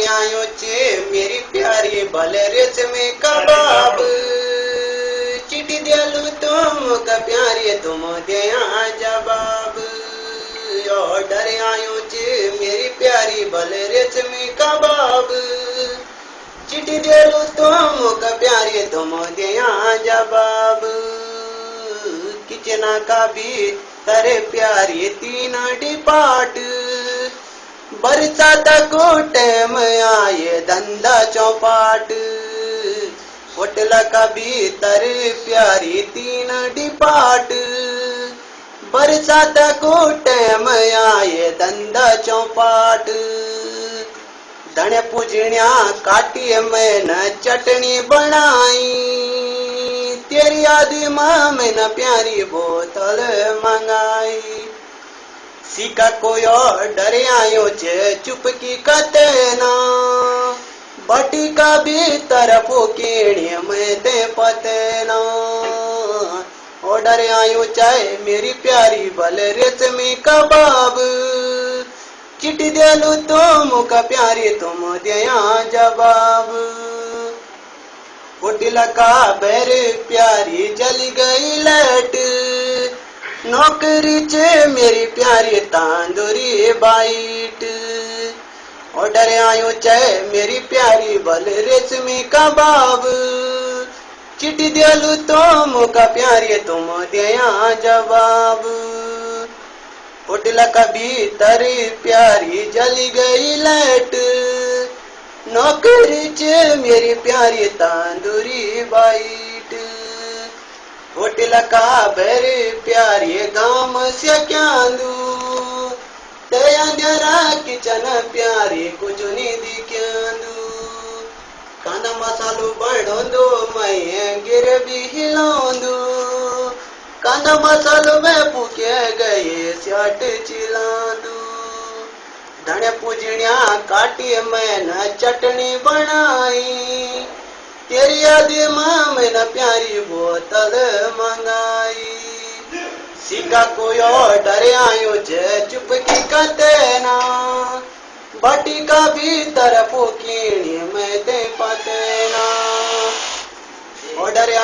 आयो चे मेरी प्यारी भले रेच में कबाब चिट्ठी दिलू तुम का प्यारी तुम दिया जवाब ऑर्डर आयो चे मेरी प्यारी भले रेच में कबाब चिट्ठी दिलू तुम का प्यारी तुम दिया जवाब किचना का भी तरे प्यारी तीन डिपार्ट बरसात को टाइम आए धंधा चौपाट होटल का भीतर प्यारी तीन डिपार्ट बरसात को टाइम आए धंधा चौपाट धने पूजनिया काटी मैंने चटनी बनाई तेरी याद माँ मैंने प्यारी बोतल मंगाई सीका कोई और डरे आयो चे चुपकी कतना बटी का भी तरफो केड़िया में ते पतना और डरे आयो चाहे मेरी प्यारी भले रेशमी कबाब चिट्ठी देलू तुम का प्यारी तुम दिया जवाब होटल का बैर प्यारी जल गई लट नौकरी चे मेरी प्यारी तांदूरी बाइट ऑर्डर आयो चाहे मेरी प्यारी भल रेशमी कबाब चिट्ठी दिलू तुम का प्यारी तुम दिया जवाब होटल का भीतर प्यारी जल गई लाइट नौकरी चे मेरी प्यारी तांदूरी बाइट होटल का बैर प्यारी गाम से क्यांदू तया जरा किचन प्यारी कुछ निधि क्यांदू कांदा मसालो बढ़ोंदो मैं गिर भी हिलांदू कांदा मसालो में पुके गए स्याट चिलांदू धने पूजनिया काटी मैंने चटनी बनाई तेरी याद माँ मैंने प्यारी बोतल मंगाई सीका कोई और डरे आयो जे चुपकी कतना बटी का भी तरफो कीणी में दे पतना और डरे